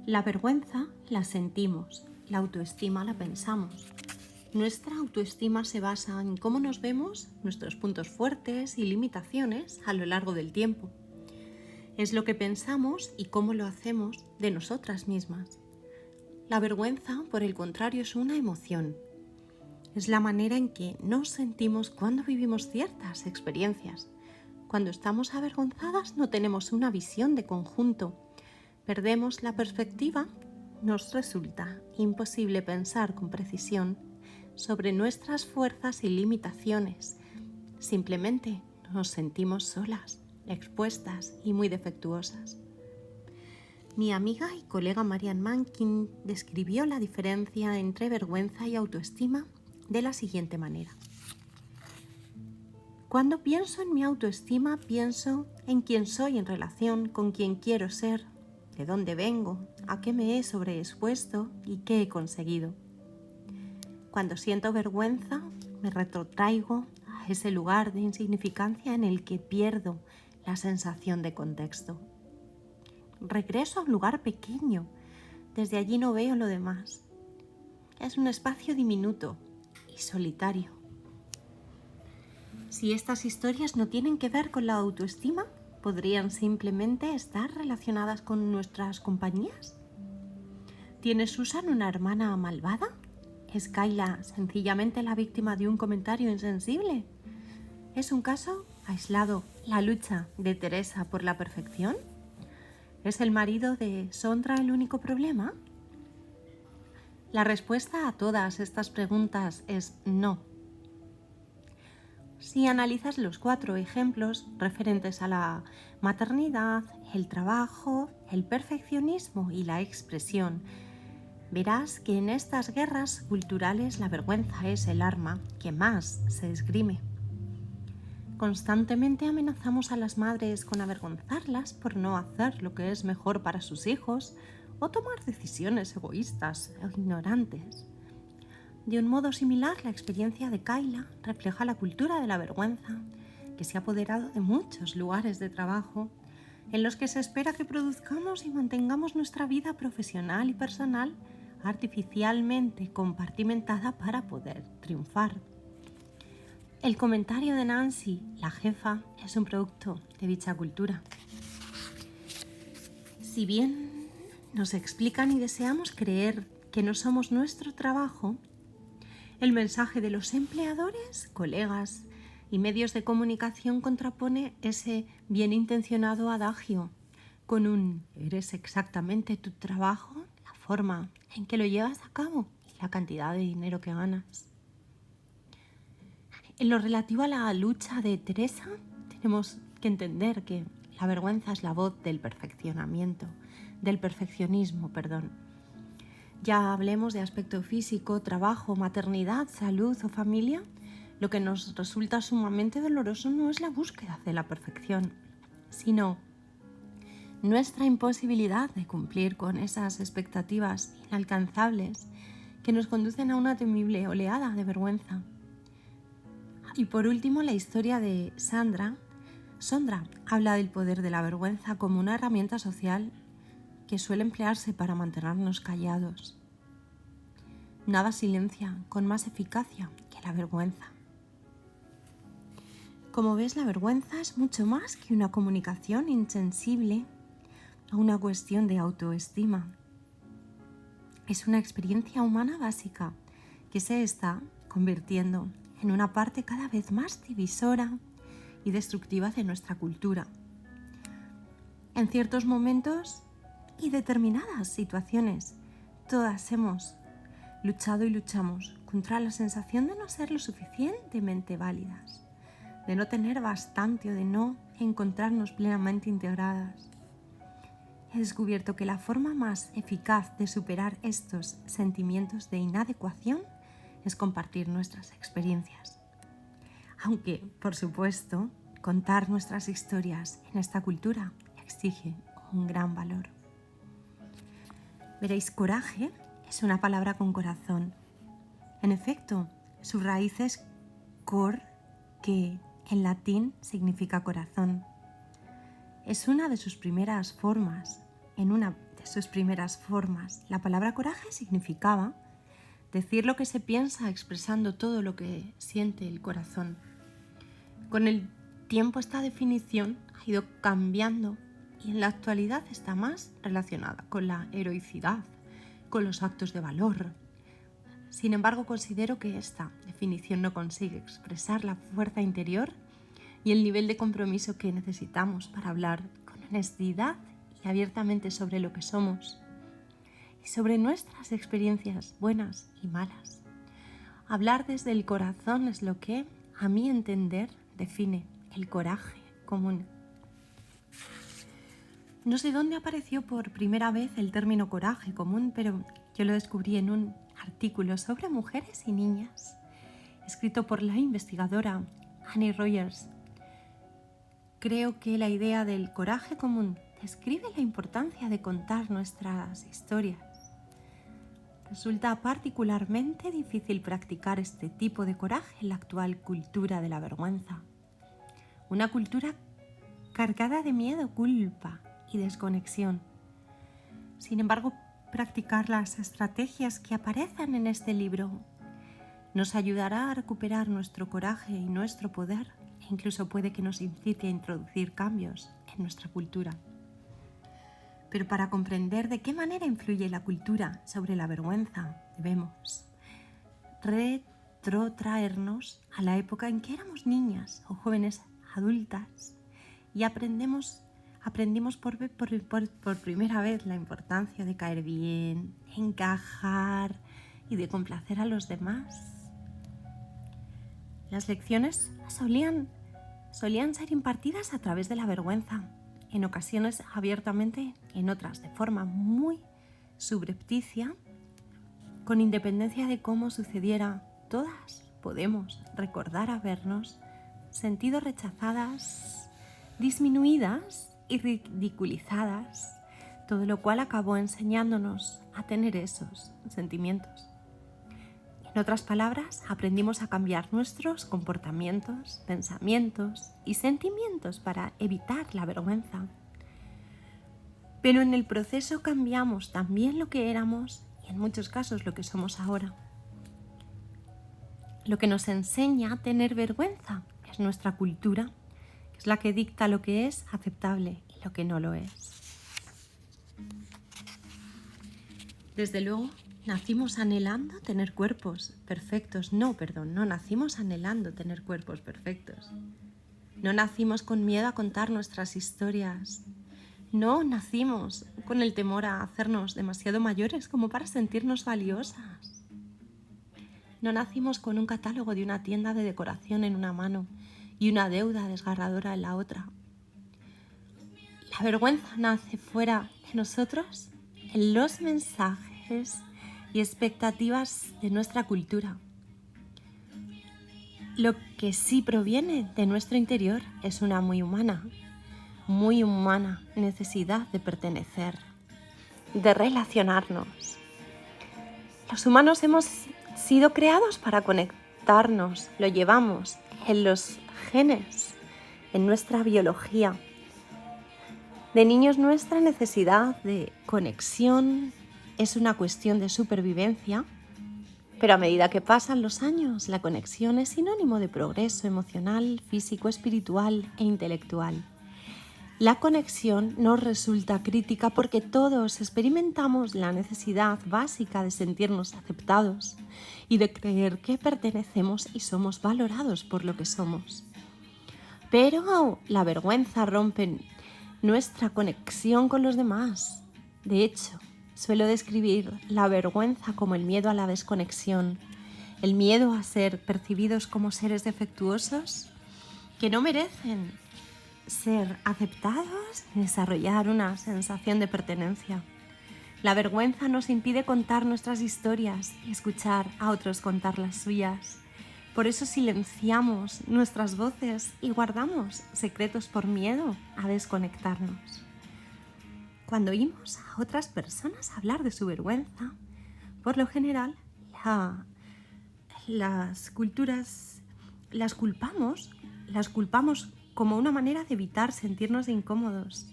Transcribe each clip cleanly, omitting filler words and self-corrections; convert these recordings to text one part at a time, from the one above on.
La vergüenza la sentimos, la autoestima la pensamos. Nuestra autoestima se basa en cómo nos vemos, nuestros puntos fuertes y limitaciones a lo largo del tiempo. Es lo que pensamos y cómo lo hacemos de nosotras mismas. La vergüenza, por el contrario, es una emoción. Es la manera en que nos sentimos cuando vivimos ciertas experiencias. Cuando estamos avergonzadas no tenemos una visión de conjunto. Perdemos la perspectiva, nos resulta imposible pensar con precisión sobre nuestras fuerzas y limitaciones. Simplemente nos sentimos solas, expuestas y muy defectuosas. Mi amiga y colega Marian Mankin describió la diferencia entre vergüenza y autoestima de la siguiente manera. Cuando pienso en mi autoestima, pienso en quién soy en relación con quién quiero ser, de dónde vengo, a qué me he sobreexpuesto y qué he conseguido. Cuando siento vergüenza, me retrotraigo a ese lugar de insignificancia en el que pierdo la sensación de contexto. Regreso a un lugar pequeño, desde allí no veo lo demás. Es un espacio diminuto y solitario. Si estas historias no tienen que ver con la autoestima, ¿podrían simplemente estar relacionadas con nuestras compañías? ¿Tiene Susan una hermana malvada? ¿Es Kayla sencillamente la víctima de un comentario insensible? ¿Es un caso aislado la lucha de Teresa por la perfección? ¿Es el marido de Sondra el único problema? La respuesta a todas estas preguntas es no. Si analizas los 4 ejemplos referentes a la maternidad, el trabajo, el perfeccionismo y la expresión, verás que en estas guerras culturales la vergüenza es el arma que más se esgrime. Constantemente amenazamos a las madres con avergonzarlas por no hacer lo que es mejor para sus hijos o tomar decisiones egoístas o ignorantes. De un modo similar, la experiencia de Kayla refleja la cultura de la vergüenza que se ha apoderado de muchos lugares de trabajo en los que se espera que produzcamos y mantengamos nuestra vida profesional y personal artificialmente compartimentada para poder triunfar. El comentario de Nancy, la jefa, es un producto de dicha cultura. Si bien nos explican y deseamos creer que no somos nuestro trabajo, el mensaje de los empleadores, colegas y medios de comunicación contrapone ese bien intencionado adagio con un «eres exactamente tu trabajo», la forma en que lo llevas a cabo y la cantidad de dinero que ganas. En lo relativo a la lucha de Teresa, tenemos que entender que la vergüenza es la voz del perfeccionismo. Ya hablemos de aspecto físico, trabajo, maternidad, salud o familia, lo que nos resulta sumamente doloroso no es la búsqueda de la perfección, sino nuestra imposibilidad de cumplir con esas expectativas inalcanzables que nos conducen a una temible oleada de vergüenza. Y por último, la historia de Sondra habla del poder de la vergüenza como una herramienta social que suele emplearse para mantenernos callados. Nada silencia con más eficacia que la vergüenza. Como ves, la vergüenza es mucho más que una comunicación insensible a una cuestión de autoestima. Es una experiencia humana básica que se está convirtiendo en una parte cada vez más divisora y destructiva de nuestra cultura. En ciertos momentos y determinadas situaciones, todas hemos luchado y luchamos contra la sensación de no ser lo suficientemente válidas, de no tener bastante o de no encontrarnos plenamente integradas. He descubierto que la forma más eficaz de superar estos sentimientos de inadecuación es compartir nuestras experiencias. Aunque, por supuesto, contar nuestras historias en esta cultura exige un gran valor. Veréis, coraje es una palabra con corazón. En efecto, su raíz es cor, que en latín significa corazón. Es una de sus primeras formas, en una de sus primeras formas. La palabra coraje significaba decir lo que se piensa expresando todo lo que siente el corazón. Con el tiempo esta definición ha ido cambiando y en la actualidad está más relacionada con la heroicidad, con los actos de valor. Sin embargo, considero que esta definición no consigue expresar la fuerza interior y el nivel de compromiso que necesitamos para hablar con honestidad y abiertamente sobre lo que somos y sobre nuestras experiencias buenas y malas. Hablar desde el corazón es lo que, a mi entender, define el coraje común. No sé dónde apareció por primera vez el término coraje común, pero yo lo descubrí en un artículo sobre mujeres y niñas, escrito por la investigadora Annie Rogers. Creo que la idea del coraje común describe la importancia de contar nuestras historias. Resulta particularmente difícil practicar este tipo de coraje en la actual cultura de la vergüenza. Una cultura cargada de miedo, culpa y desconexión. Sin embargo, practicar las estrategias que aparecen en este libro nos ayudará a recuperar nuestro coraje y nuestro poder e incluso puede que nos incite a introducir cambios en nuestra cultura. Pero para comprender de qué manera influye la cultura sobre la vergüenza, debemos retrotraernos a la época en que éramos niñas o jóvenes adultas y aprendimos por primera vez la importancia de caer bien, encajar y de complacer a los demás. Las lecciones solían ser impartidas a través de la vergüenza, en ocasiones abiertamente, en otras de forma muy subrepticia, con independencia de cómo sucediera. Todas podemos recordar habernos sentido rechazadas, disminuidas y ridiculizadas, todo lo cual acabó enseñándonos a tener esos sentimientos. En otras palabras, aprendimos a cambiar nuestros comportamientos, pensamientos y sentimientos para evitar la vergüenza. Pero en el proceso cambiamos también lo que éramos y en muchos casos lo que somos ahora. Lo que nos enseña a tener vergüenza es nuestra cultura, que es la que dicta lo que es aceptable y lo que no lo es. Desde luego, nacimos anhelando tener cuerpos perfectos. No nacimos anhelando tener cuerpos perfectos. No nacimos con miedo a contar nuestras historias. No nacimos con el temor a hacernos demasiado mayores como para sentirnos valiosas. No nacimos con un catálogo de una tienda de decoración en una mano y una deuda desgarradora en la otra. La vergüenza nace fuera de nosotros en los mensajes y expectativas de nuestra cultura. Lo que sí proviene de nuestro interior es una muy humana necesidad de pertenecer, de relacionarnos. Los humanos hemos sido creados para conectarnos, lo llevamos en los genes, en nuestra biología. De niños nuestra necesidad de conexión es una cuestión de supervivencia, pero a medida que pasan los años, la conexión es sinónimo de progreso emocional, físico, espiritual e intelectual. La conexión nos resulta crítica porque todos experimentamos la necesidad básica de sentirnos aceptados y de creer que pertenecemos y somos valorados por lo que somos. Pero la vergüenza rompe nuestra conexión con los demás. De hecho, suelo describir la vergüenza como el miedo a la desconexión, el miedo a ser percibidos como seres defectuosos que no merecen ser aceptados y desarrollar una sensación de pertenencia. La vergüenza nos impide contar nuestras historias y escuchar a otros contar las suyas. Por eso silenciamos nuestras voces y guardamos secretos por miedo a desconectarnos. Cuando oímos a otras personas hablar de su vergüenza, por lo general las culturas las culpamos como una manera de evitar sentirnos incómodos.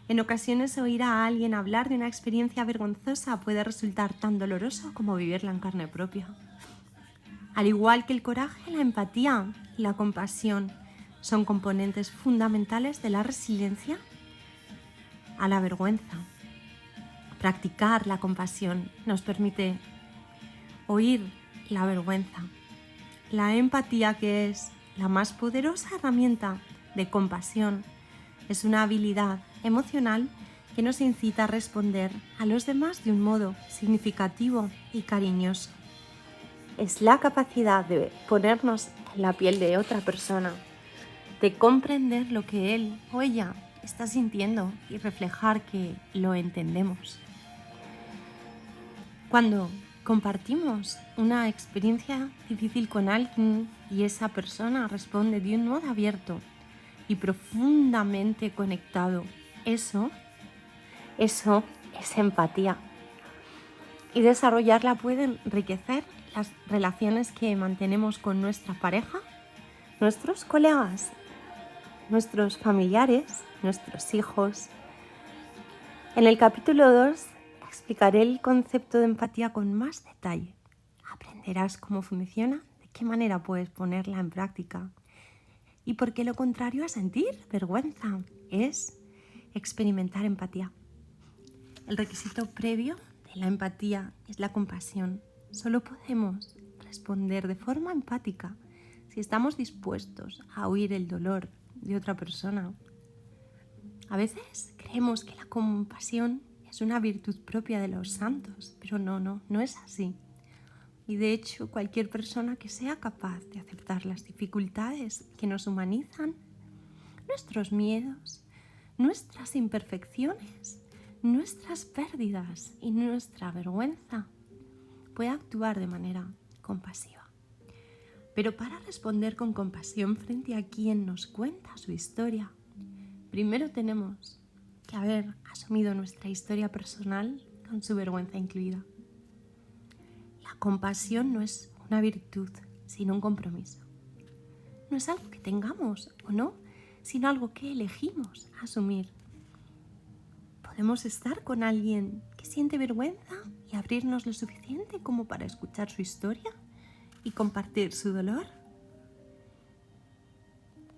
En ocasiones oír a alguien hablar de una experiencia vergonzosa puede resultar tan doloroso como vivirla en carne propia. Al igual que el coraje, la empatía y la compasión son componentes fundamentales de la resiliencia a la vergüenza. Practicar la compasión nos permite oír la vergüenza. La empatía, que es la más poderosa herramienta de compasión, es una habilidad emocional que nos incita a responder a los demás de un modo significativo y cariñoso. Es la capacidad de ponernos en la piel de otra persona, de comprender lo que él o ella está sintiendo y reflejar que lo entendemos. Cuando compartimos una experiencia difícil con alguien y esa persona responde de un modo abierto y profundamente conectado, eso es empatía. Y desarrollarla puede enriquecer las relaciones que mantenemos con nuestra pareja, nuestros colegas, nuestros familiares, nuestros hijos. En el capítulo 2 explicaré el concepto de empatía con más detalle. Aprenderás cómo funciona, de qué manera puedes ponerla en práctica y por qué lo contrario a sentir vergüenza es experimentar empatía. El requisito previo de la empatía es la compasión. Solo podemos responder de forma empática si estamos dispuestos a oír el dolor de otra persona. A veces creemos que la compasión es una virtud propia de los santos, pero no es así. Y de hecho, cualquier persona que sea capaz de aceptar las dificultades que nos humanizan, nuestros miedos, nuestras imperfecciones, nuestras pérdidas y nuestra vergüenza, puede actuar de manera compasiva. Pero para responder con compasión frente a quien nos cuenta su historia, primero tenemos que haber asumido nuestra historia personal con su vergüenza incluida. La compasión no es una virtud, sino un compromiso. No es algo que tengamos o no, sino algo que elegimos asumir. Podemos estar con alguien que siente vergüenza y abrirnos lo suficiente como para escuchar su historia y compartir su dolor.